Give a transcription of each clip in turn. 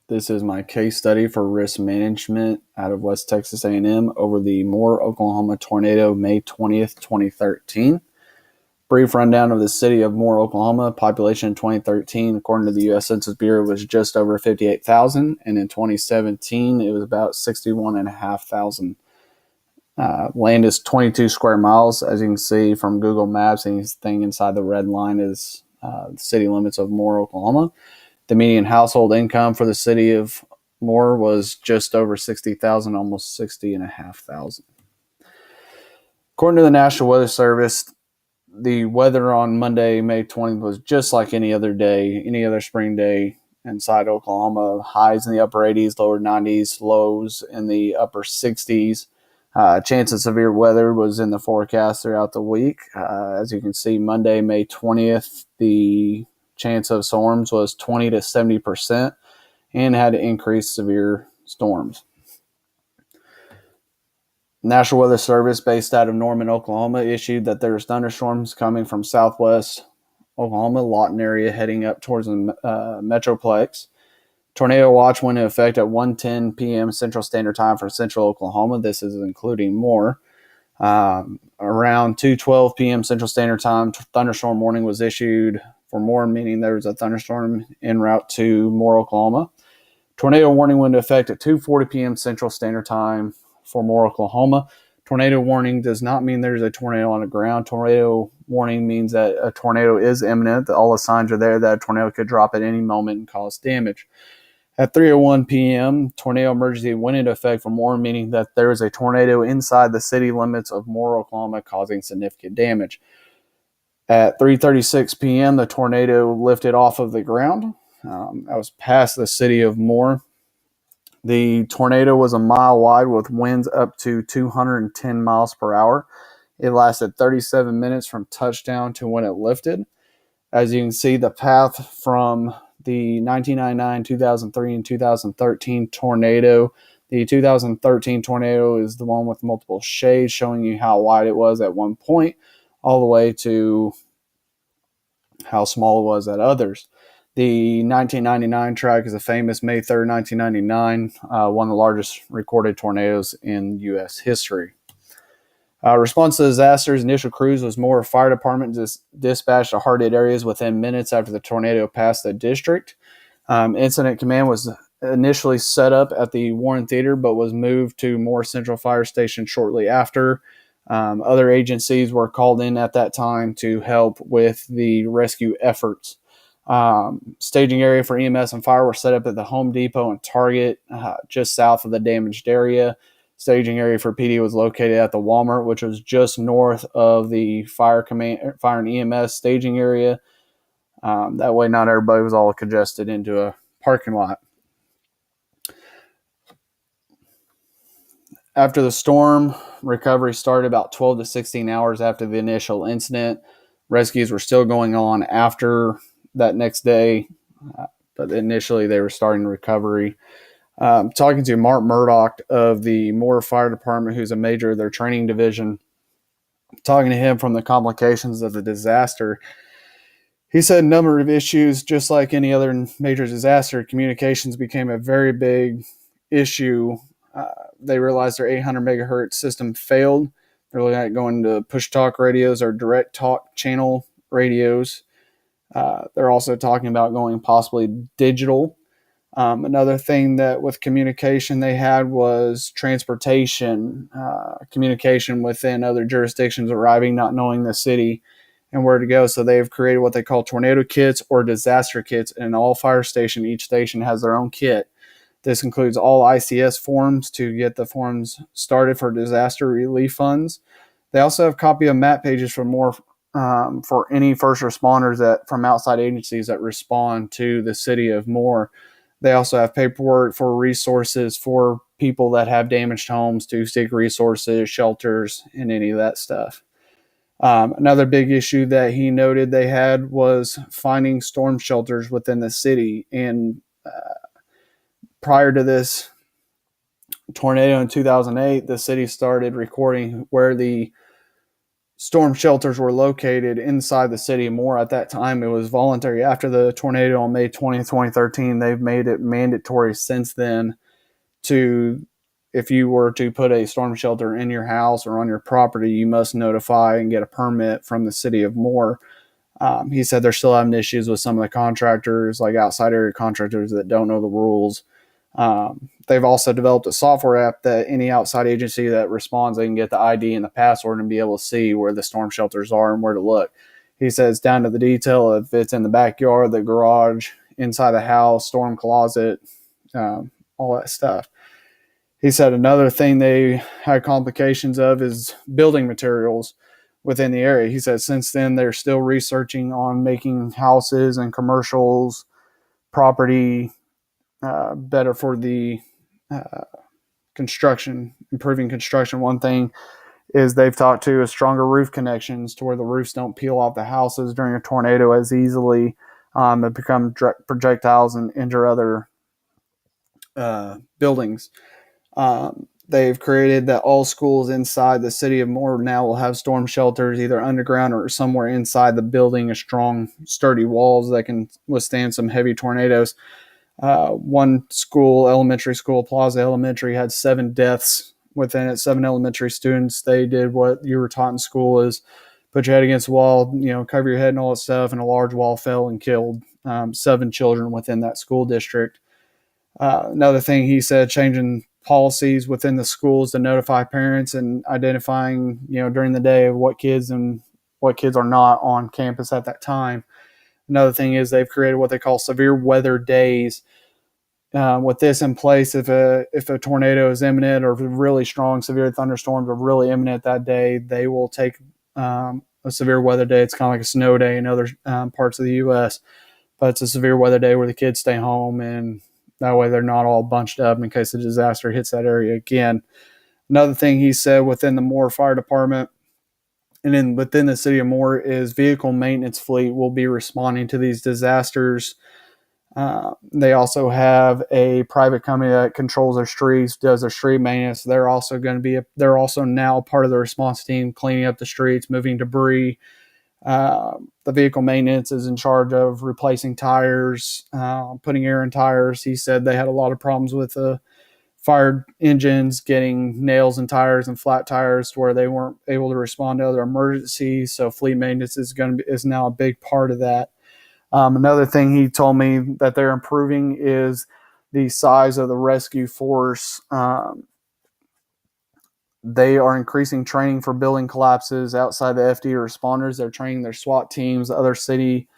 This is my case study for risk management out of West Texas A&M over the Moore, Oklahoma tornado, May 20th, 2013. Brief rundown of the city of Moore, Oklahoma. Population in 2013, according to the U.S. Census Bureau, was just over 58,000, and in 2017, it was about 61,500. Land is 22 square miles. As you can see from Google Maps, anything inside the red line is the city limits of Moore, Oklahoma. The median household income for the city of Moore was just over 60,000, almost 60,500. According to the National Weather Service, the weather on Monday, May 20th, was just like any other day, any other spring day inside Oklahoma. Highs in the upper 80s, lower 90s, lows in the upper 60s. Chance of severe weather was in the forecast throughout the week. As you can see, Monday, May 20th, the chance of storms was 20 to 70% and had increased severe storms. National Weather Service, based out of Norman, Oklahoma, issued that there's thunderstorms coming from southwest Oklahoma, Lawton area, heading up towards the Metroplex. Tornado watch went into effect at 1:10 p.m. Central Standard Time for Central Oklahoma. This is including Moore. Around 2:12 p.m. Central Standard Time, thunderstorm warning was issued for Moore, meaning there was a thunderstorm en route to Moore, Oklahoma. Tornado warning went into effect at 2:40 p.m. Central Standard Time for Moore, Oklahoma. Tornado warning does not mean there's a tornado on the ground. Tornado warning means that a tornado is imminent, that all the signs are there that a tornado could drop at any moment and cause damage. At 3:01 p.m., tornado emergency went into effect for Moore, meaning that there is a tornado inside the city limits of Moore, Oklahoma, causing significant damage. At 3:36 p.m., the tornado lifted off of the ground. That was past the city of Moore. The tornado was a mile wide with winds up to 210 miles per hour. It lasted 37 minutes from touchdown to when it lifted. As you can see, the path from the 1999, 2003, and 2013 tornado. The 2013 tornado is the one with multiple shades, showing you how wide it was at one point, all the way to how small it was at others. The 1999 track is a famous May 3rd, 1999, one of the largest recorded tornadoes in U.S. history. Response to disasters, initial crews was Moore Fire Department dispatched to hard-hit areas within minutes after the tornado passed the district. Incident command was initially set up at the Warren Theater, but was moved to Moore Central Fire Station shortly after. Other agencies were called in at that time to help with the rescue efforts. Staging area for EMS and fire were set up at the Home Depot and Target, just south of the damaged area. Staging area for PD was located at the Walmart, which was just north of the fire and EMS staging area. That way, not everybody was all congested into a parking lot. After the storm, recovery started about 12 to 16 hours after the initial incident. Rescues were still going on after that next day, but initially they were starting recovery. Talking to Mark Murdoch of the Moore Fire Department, who's a major of their training division, talking to him from the complications of the disaster, he said a number of issues, just like any other major disaster, communications became a very big issue. They realized their 800 megahertz system failed. They're looking at going to push talk radios or direct talk channel radios. They're also talking about going possibly digital. Another thing that with communication they had was transportation, communication within other jurisdictions arriving, not knowing the city and where to go. So they've created what they call tornado kits or disaster kits. And all fire station, each station has their own kit. This includes all ICS forms to get the forms started for disaster relief funds. They also have a copy of map pages for more for any first responders that from outside agencies that respond to the city of Moore. They also have paperwork for resources for people that have damaged homes to seek resources, shelters, and any of that stuff. Another big issue that he noted they had was finding storm shelters within the city. And prior to this tornado in 2008, the city started recording where the storm shelters were located inside the city of Moore. At that time, it was voluntary. After the tornado on May 20th, 2013, they've made it mandatory since then to, if you were to put a storm shelter in your house or on your property, you must notify and get a permit from the city of Moore. He said they're still having issues with some of the contractors, like outside area contractors that don't know the rules. They've also developed a software app that any outside agency that responds, they can get the ID and the password and be able to see where the storm shelters are and where to look. He says down to the detail, if it's in the backyard, the garage, inside the house, storm closet, all that stuff. He said another thing they had complications of is building materials within the area. He said since then they're still researching on making houses and commercials property better for the construction, improving construction. One thing is they've talked to is stronger roof connections to where the roofs don't peel off the houses during a tornado as easily. That become projectiles and injure other buildings. They've created that all schools inside the city of Moore now will have storm shelters, either underground or somewhere inside the building, a strong, sturdy walls that can withstand some heavy tornadoes. One school, elementary school, Plaza Elementary, had 7 deaths within it. 7 elementary students. They did what you were taught in school: is put your head against the wall, cover your head and all that stuff. And a large wall fell and killed 7 children within that school district. Another thing he said, changing policies within the schools to notify parents and identifying, during the day what kids and what kids are not on campus at that time. Another thing is they've created what they call severe weather days. With this in place, if a tornado is imminent or really strong severe thunderstorms are really imminent that day, they will take a severe weather day. It's kind of like a snow day in other parts of the U.S., but it's a severe weather day where the kids stay home, and that way they're not all bunched up in case a disaster hits that area again. Another thing he said within the Moore Fire Department and then within the city of Moore is vehicle maintenance fleet will be responding to these disasters. They also have a private company that controls their streets, does their street maintenance. They're also now part of the response team, cleaning up the streets, moving debris. The vehicle maintenance is in charge of replacing tires, putting air in tires. He said they had a lot of problems with fire engines getting nails in tires and flat tires to where they weren't able to respond to other emergencies. So fleet maintenance is now a big part of that. Another thing he told me that they're improving is the size of the rescue force. They are increasing training for building collapses outside the FD responders. They're training their SWAT teams, other city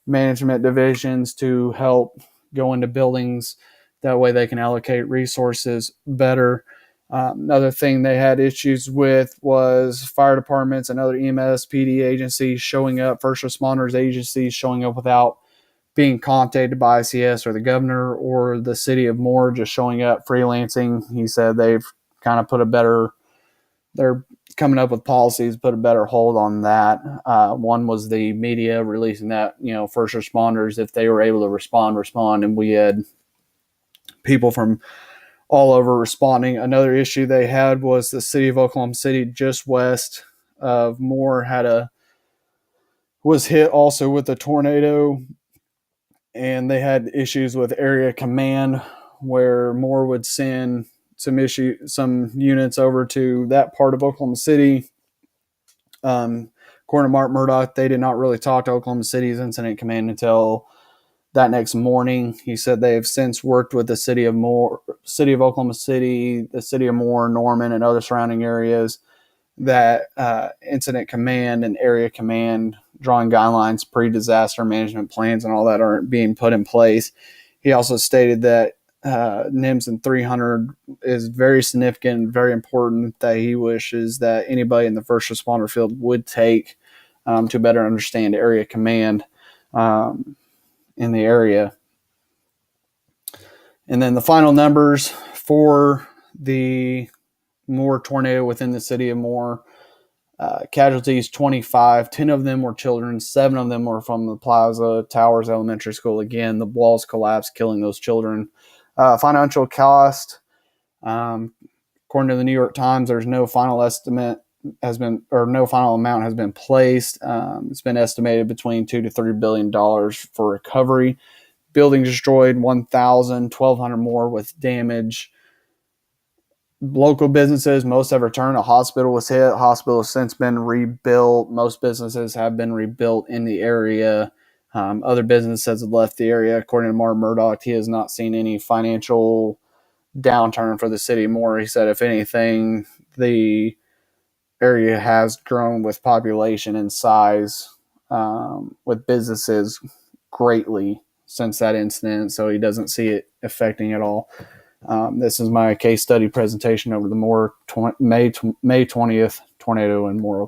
management divisions to help go into buildings. That way they can allocate resources better. Another thing they had issues with was fire departments and other EMS, PD agencies showing up, first responders agencies showing up without being contacted by ICS or the governor or the city of Moore, just showing up freelancing. He said they've kind of they're coming up with policies, put a better hold on that. One was the media releasing that, first responders, if they were able to respond. And we had people from all over responding. Another issue they had was the city of Oklahoma City, just west of Moore, was hit also with a tornado, and they had issues with area command where Moore would send some units over to that part of Oklahoma City. According to Mark Murdoch, they did not really talk to Oklahoma City's incident command until that next morning. He said they have since worked with the city of Oklahoma City, the city of Moore, Norman, and other surrounding areas, that incident command and area command drawing guidelines, pre-disaster management plans, and all that are being put in place. He also stated that NIMS and 300 is very significant and very important, that he wishes that anybody in the first responder field would take to better understand area command in the area. And then the final numbers for the Moore tornado within the city of Moore. Casualties 25, 10 of them were children, 7 of them were from the Plaza Towers Elementary School. Again, the walls collapsed, killing those children. Financial cost, according to the New York Times, there's no final estimate no final amount has been placed. It's been estimated between $2 to $3 billion for recovery. Building destroyed, 1,000, 1,200 more with damage. Local businesses, most have returned. A hospital was hit. Hospital has since been rebuilt. Most businesses have been rebuilt in the area. Other businesses have left the area. According to Mark Murdoch, he has not seen any financial downturn for the city more. He said, if anything, the area has grown with population and size, with businesses greatly since that incident. So he doesn't see it affecting at all. This is my case study presentation over the May 20th tornado in Moore,